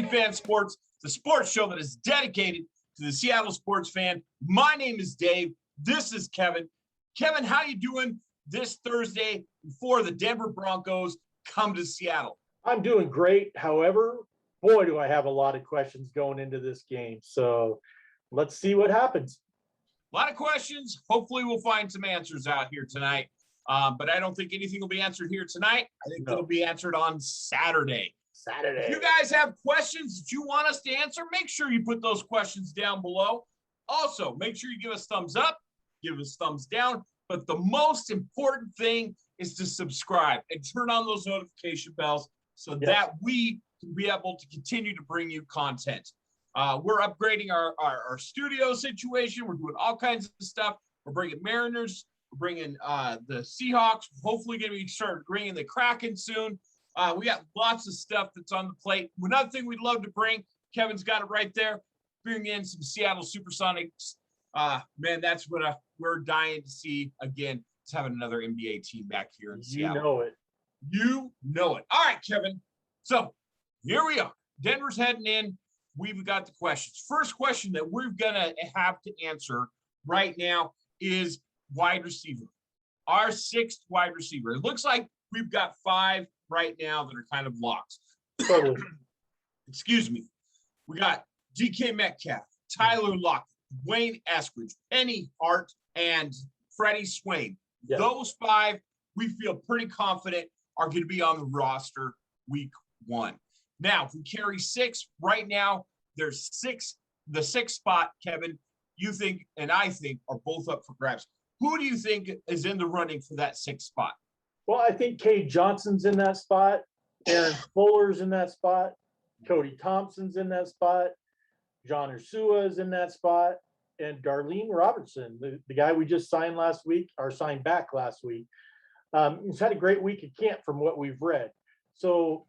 Fan Sports, the sports show that is dedicated to the Seattle sports fan. My name is Dave. This is Kevin. Kevin, how you doing this Thursday before the Denver Broncos come to Seattle? I'm doing great. However, boy, do I have a lot of questions going into this game. So let's see what happens. A lot of questions. Hopefully we'll find some answers out here tonight. But I don't think anything will be answered here tonight. I think it'll be answered on Saturday. If you guys have questions that you want us to answer, make sure you put those questions down below. Also, make sure you give us thumbs up, give us thumbs down. But the most important thing is to subscribe and turn on those notification bells so that we can be able to continue to bring you content. We're upgrading our studio situation. We're doing all kinds of stuff. We're bringing Mariners. We're bringing the Seahawks. Hopefully going to be starting bringing the Kraken soon. We got lots of stuff that's on the plate. Another thing we'd love to bring, Kevin's got it right there, bring in some Seattle Supersonics. Man, that's what we're dying to see again. It's having another NBA team back here in Seattle. You know it. You know it. All right, Kevin. So here we are. Denver's heading in. We've got the questions. First question that we're going to have to answer right now is wide receiver. Our sixth wide receiver. It looks like we've got 5 right now that are kind of locked. Totally. Excuse me. We got DK Metcalf, Tyler Lockett, Wayne Eskridge, Penny Hart, and Freddie Swain. Yeah. Those 5, we feel pretty confident are going to be on the roster week 1. Now, if we carry 6 right now, there's 6. The 6th spot, Kevin, you think and I think are both up for grabs. Who do you think is in the running for that 6th spot? Well, I think Cade Johnson's in that spot. Aaron Fuller's in that spot. Cody Thompson's in that spot. John Ursua is in that spot. And Darlene Robertson, the guy we just signed last week, or signed back last week, he's had a great week at camp from what we've read. So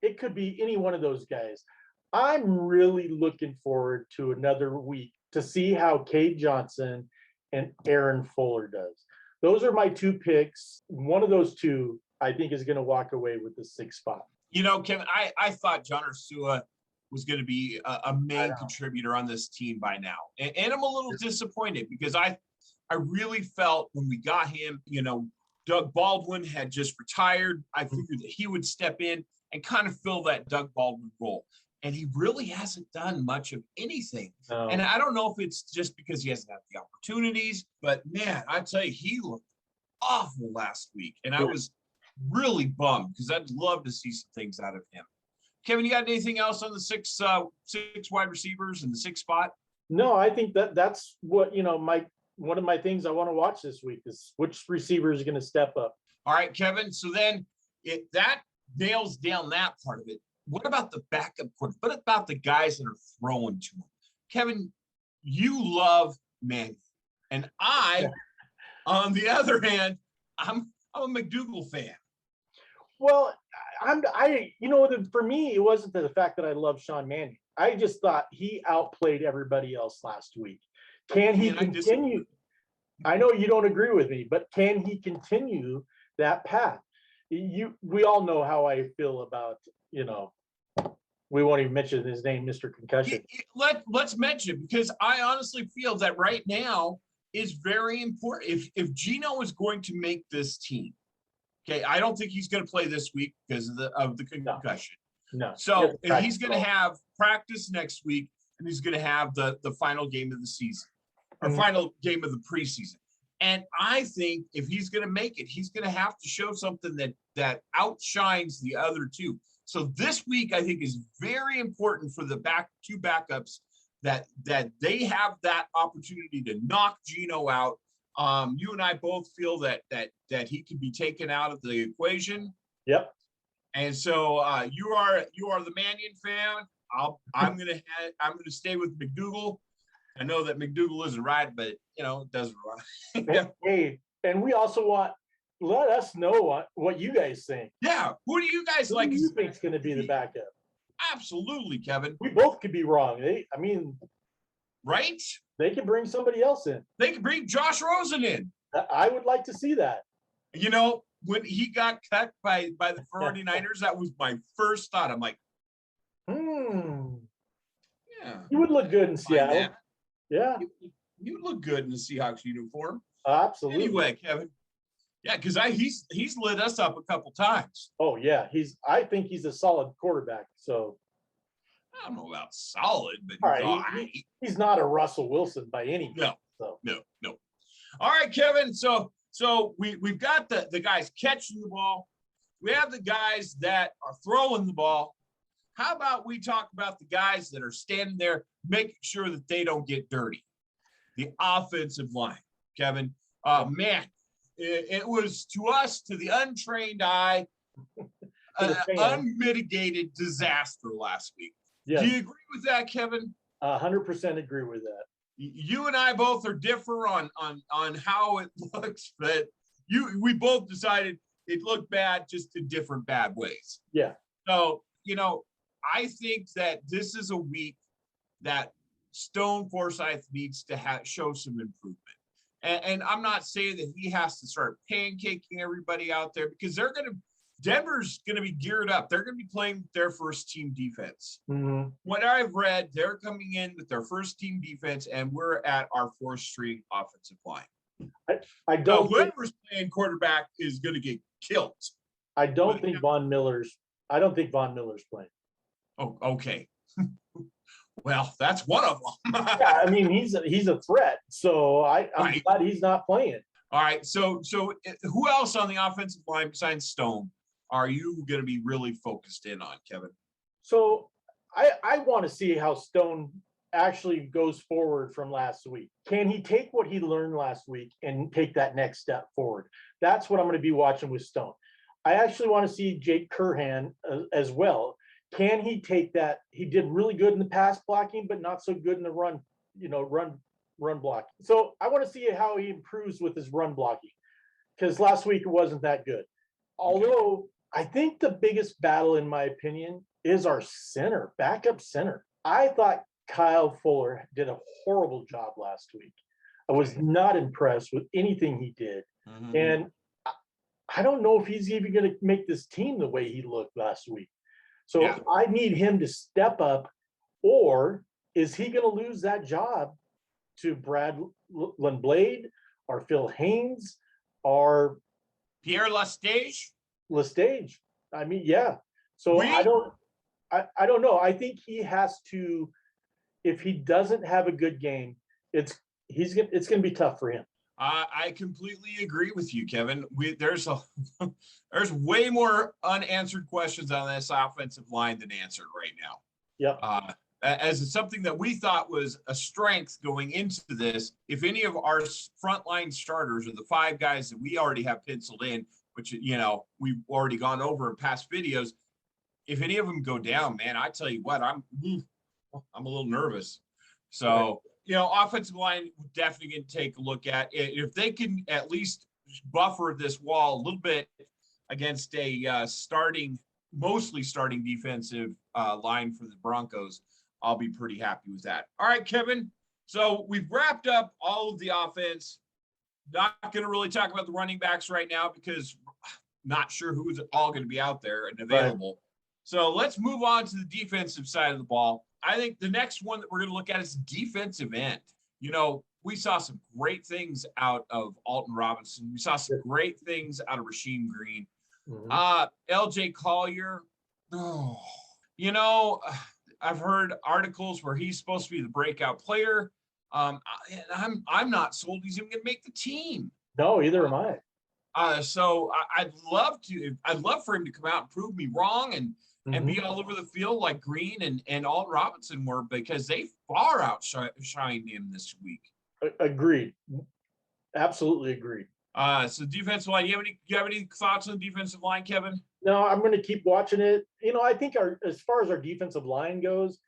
it could be any one of those guys. I'm really looking forward to another week to see how Cade Johnson and Aaron Fuller does. Those are my 2 picks. One of those 2, I think, is going to walk away with the 6th spot. You know, Kevin, I thought John Ursua was going to be a main contributor on this team by now. And I'm a little disappointed because I really felt when we got him, you know, Doug Baldwin had just retired. I figured that he would step in and kind of fill that Doug Baldwin role. And he really hasn't done much of anything. No. And I don't know if it's just because he hasn't had the opportunities, but man, I tell you, he looked awful last week. And I was really bummed because I'd love to see some things out of him. Kevin, you got anything else on the 6 wide receivers in the 6th spot? No, I think that's what, you know, one of my things I want to watch this week is which receiver is going to step up. All right, Kevin. So then that nails down that part of it. What about the backup quarterback? What about the guys that are throwing to him? Kevin, you love Manning. And on the other hand, I'm a McDougal fan. Well, for me, it wasn't the fact that I love Sean Manning. I just thought he outplayed everybody else last week. Can he continue? I know you don't agree with me, but can he continue that path? We all know how I feel about, you know, we won't even mention his name, Mr. Concussion. Let's mention it because I honestly feel that right now is very important. If Gino is going to make this team, okay, I don't think he's going to play this week because of the concussion. No. So if he's going to have practice next week, and he's going to have the final game of the season, or final game of the preseason. And I think if he's going to make it, he's going to have to show something that outshines the other 2. So this week, I think, is very important for the 2 backups that they have that opportunity to knock Gino out. You and I both feel that he can be taken out of the equation. Yep. And so you are the Mannion fan. I'm gonna stay with McDougal. I know that McDougal isn't right, but you know it doesn't right. Hey, and we also let us know what you guys think. Yeah, who do you guys like? Who do you think is going to be the backup? Absolutely, Kevin. We both could be wrong. Right? They could bring somebody else in. They could bring Josh Rosen in. I would like to see that. You know, when he got cut by the 49ers, that was my first thought. I'm like, Yeah. He would look good in Seattle. Yeah. You look good in the Seahawks uniform. Absolutely. Anyway, Kevin. Yeah, because he's lit us up a couple times. Oh yeah, I think he's a solid quarterback. So I don't know about solid, but he's not a Russell Wilson by any means. No. All right, Kevin. So we've got the guys catching the ball. We have the guys that are throwing the ball. How about we talk about the guys that are standing there making sure that they don't get dirty? The offensive line, Kevin. Man, it was to us, to the untrained eye, an unmitigated disaster last week. Yes. Do you agree with that, Kevin? 100% agree with that. You and I both are different on how it looks, but we both decided it looked bad, just in different bad ways. Yeah. So, I think that this is a week that Stone Forsythe needs to show some improvement. And I'm not saying that he has to start pancaking everybody out there, because Denver's going to be geared up. They're going to be playing their first team defense. Mm-hmm. What I've read, they're coming in with their first team defense, and we're at our fourth string offensive line. I don't. So whoever's playing quarterback is going to get killed. I don't think Von Miller's playing. Oh, okay. Well, that's one of them. Yeah, I mean, he's a threat. So I'm glad he's not playing. All right. So who else on the offensive line besides Stone are you going to be really focused in on, Kevin? So I want to see how Stone actually goes forward from last week. Can he take what he learned last week and take that next step forward? That's what I'm going to be watching with Stone. I actually want to see Jake Curhan as well. Can he take that? He did really good in the pass blocking, but not so good in the run blocking. So I want to see how he improves with his run blocking, because last week it wasn't that good. Although I think the biggest battle, in my opinion, is our backup center. I thought Kyle Fuller did a horrible job last week. I was not impressed with anything he did. Mm-hmm. And I don't know if he's even going to make this team the way he looked last week. So I need him to step up, or is he going to lose that job to Brad Blade or Phil Haynes or Pierre Lestage? I mean, yeah. So I don't know. I think he has to, if he doesn't have a good game, it's going to be tough for him. I completely agree with you, Kevin. There's way more unanswered questions on this offensive line than answered right now. Yep. As something that we thought was a strength going into this, if any of our frontline starters or the five guys that we already have penciled in, which we've already gone over in past videos, if any of them go down, man, I tell you what, I'm a little nervous. So. Offensive line definitely going to take a look at it. If they can at least buffer this wall a little bit against a mostly starting defensive line for the Broncos, I'll be pretty happy with that. All right, Kevin. So we've wrapped up all of the offense. Not going to really talk about the running backs right now, because not sure who's all going to be out there and available. Right. So let's move on to the defensive side of the ball. I think the next one that we're going to look at is defensive end. We saw some great things out of Alton Robinson. We saw some great things out of Rasheem Green. Mm-hmm. LJ Collier. I've heard articles where he's supposed to be the breakout player. I'm not sold he's even going to make the team. No, either am I. So I'd love for him to come out and prove me wrong and be all over the field like Green and Alton Robinson were, because they far outshined him this week. Agreed. Absolutely agreed. So defensive line, you have any thoughts on the defensive line, Kevin? No, I'm going to keep watching it. I think as far as our defensive line goes,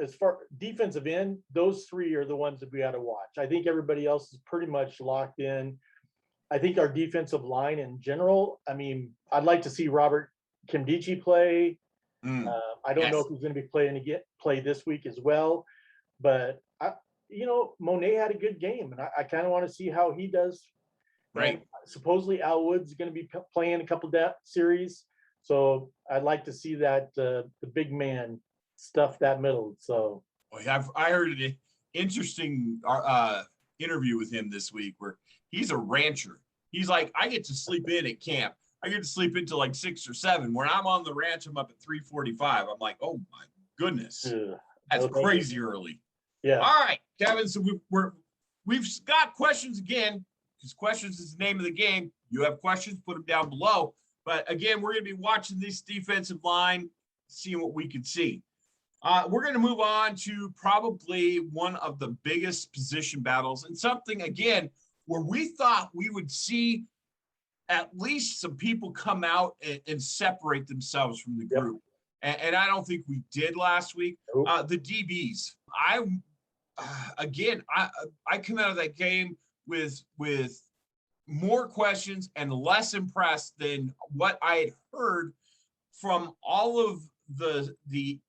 as far defensive end, those three are the ones that we got to watch. I think everybody else is pretty much locked in. I think our defensive line in general, I'd like to see Robert Kimdichie play. I don't know if he's going to be play this week as well, but Monet had a good game, and I kind of want to see how he does. Right. And supposedly Al Wood's going to be playing a couple of series, So I'd like to see that the big man stuff that middle. So I heard an interesting interview with him this week where he's a rancher. He's like, I get to sleep in at camp. I get to sleep until like 6 or 7. When I'm on the ranch, I'm up at 3:45. I'm like, oh my goodness, that's crazy early. Yeah. All right, Kevin. So we've got questions again, because questions is the name of the game. You have questions, put them down below. But again, we're going to be watching this defensive line, seeing what we can see. We're going to move on to probably one of the biggest position battles, and something, again, where we thought we would see at least some people come out and separate themselves from the group. Yep. And I don't think we did last week. Nope. The DBs. I come out of that game with more questions and less impressed than what I had heard from all of the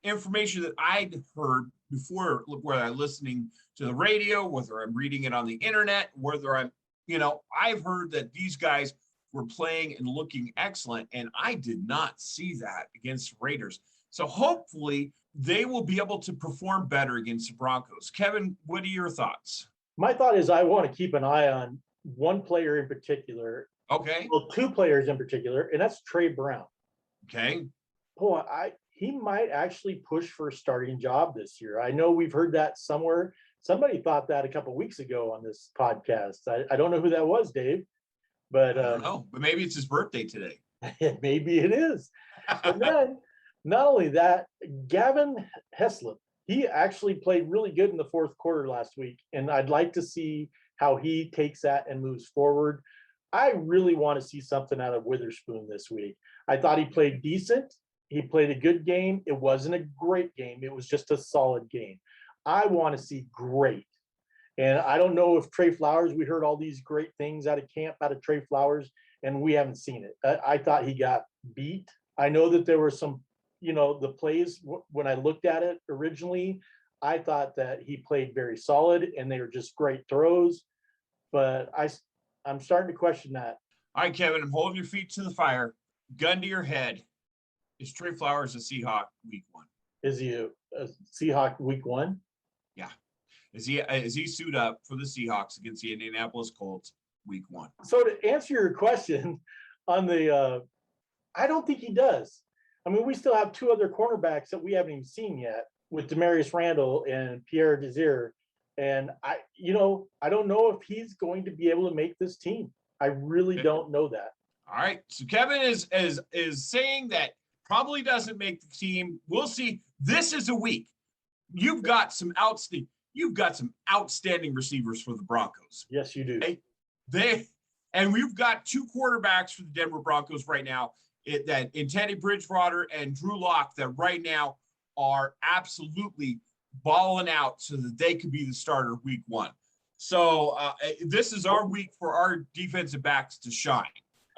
information that I'd heard before, whether I'm listening to the radio, whether I'm reading it on the internet, whether I've heard that these guys were playing and looking excellent, and I did not see that against the Raiders. So hopefully they will be able to perform better against the Broncos. Kevin, what are your thoughts? My thought is I want to keep an eye on one player in particular. Okay. Well, two players in particular, and that's Trey Brown. Okay. Boy, he might actually push for a starting job this year. I know we've heard that somewhere. Somebody thought that a couple of weeks ago on this podcast. I don't know who that was, Dave, but I don't know. But maybe it's his birthday today. Maybe it is. And then, not only that, Gavin Heslop, he actually played really good in the fourth quarter last week, and I'd like to see how he takes that and moves forward. I really want to see something out of Witherspoon this week. I thought he played decent. He played a good game. It wasn't a great game. It was just a solid game. I want to see great. And I don't know if Trey Flowers, we heard all these great things out of camp, out of Trey Flowers, and we haven't seen it. I thought he got beat. I know that there were some, the plays, when I looked at it originally, I thought that he played very solid and they were just great throws. But I'm starting to question that. All right, Kevin, I'm holding your feet to the fire. Gun to your head. Is Trey Flowers a Seahawk week 1? Is he a Seahawk week 1? Yeah. Is he suited up for the Seahawks against the Indianapolis Colts week 1? So to answer your question on the I don't think he does. I mean, we still have two other cornerbacks that we haven't even seen yet with Demarius Randall and Pierre Desir. And I don't know if he's going to be able to make this team. I really don't know that. All right. So Kevin is saying that probably doesn't make the team. We'll see. This is a week. You've got some outstanding receivers for the Broncos. Yes, you do. And we've got two quarterbacks for the Denver Broncos right now, in Teddy Bridgewater and Drew Lock, that right now are absolutely balling out so that they could be the starter week 1. So this is our week for our defensive backs to shine.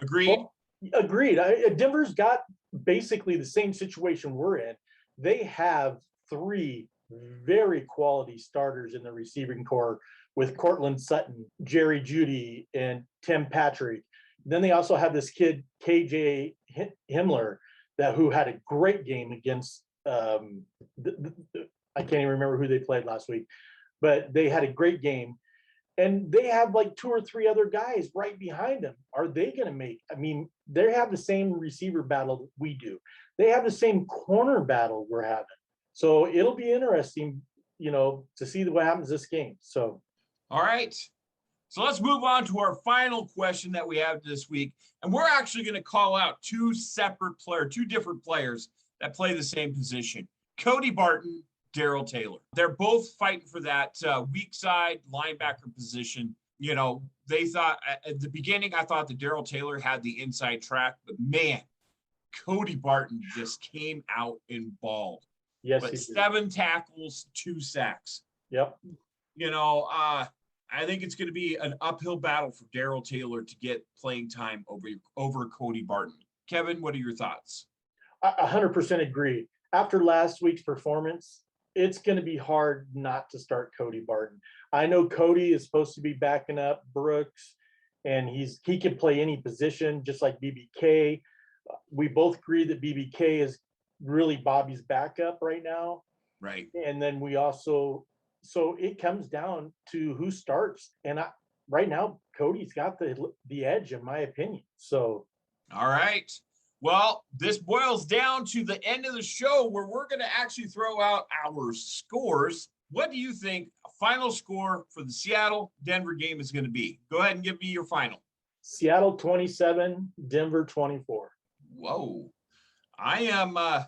Agreed? Well, agreed. Denver's got basically the same situation we're in. They have 3 very quality starters in the receiving corps with Cortland Sutton, Jerry Jeudy, and Tim Patrick. Then they also have this kid, KJ Himmler, who had a great game against I can't even remember who they played last week, but they had a great game. And they have like 2 or 3 other guys right behind them. Are they going to make? I mean, they have the same receiver battle we do. They have the same corner battle we're having. So it'll be interesting, to see what happens this game. So, all right. So let's move on to our final question that we have this week. And we're actually going to call out 2 different players that play the same position. Cody Barton, Darrell Taylor. They're both fighting for that weak side linebacker position. They thought at the beginning, I thought that Darrell Taylor had the inside track, but man, Cody Barton just came out and balled. Yes, but 7 tackles, 2 sacks. Yep. I think it's going to be an uphill battle for Darrell Taylor to get playing time over Cody Barton. Kevin, what are your thoughts? 100% agree. After last week's performance, it's going to be hard not to start Cody Barton. I know Cody is supposed to be backing up Brooks, and he can play any position, just like BBK. we both agree that BBK is really Bobby's backup right now. Right. And then we also, so it comes down to who starts. And right now, Cody's got the edge, in my opinion. So. All right. Well, this boils down to the end of the show where we're going to actually throw out our scores. What do you think a final score for the Seattle-Denver game is going to be? Go ahead and give me your final. Seattle 27, Denver 24. Whoa. I'm going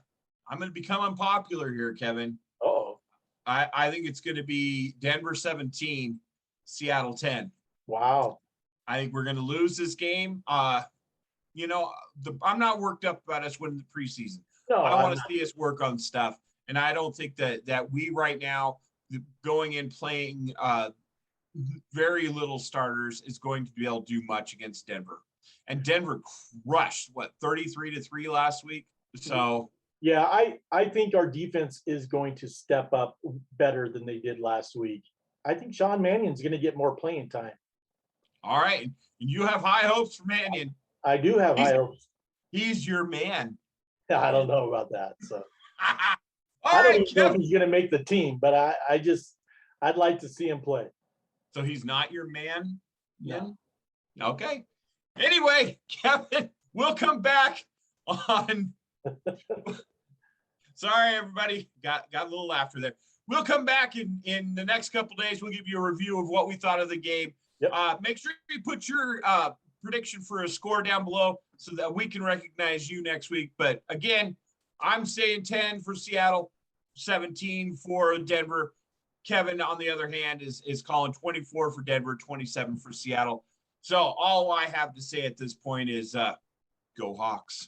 to become unpopular here, Kevin. Oh. I think it's going to be Denver 17, Seattle 10. Wow. I think we're going to lose this game. You know, I'm not worked up about us winning the preseason. No, I want to see us work on stuff. And I don't think that we right now, going in playing very little starters, is going to be able to do much against Denver. And Denver crushed, 33-3 last week? So. Yeah, I think our defense is going to step up better than they did last week. I think Sean Mannion's going to get more playing time. All right. And you have high hopes for Mannion. I do have high hopes. He's your man. I don't know about that. So I don't even know if he's going to make the team, but I'd like to see him play. So he's not your man? No. Okay. Anyway, Kevin, we'll come back on. Sorry, everybody. Got a little laughter there. We'll come back in the next couple of days. We'll give you a review of what we thought of the game. Yep. Make sure you put your prediction for a score down below so that we can recognize you next week. But again, I'm saying 10 for Seattle, 17 for Denver. Kevin, on the other hand, is calling 24 for Denver, 27 for Seattle. So all I have to say at this point is go Hawks.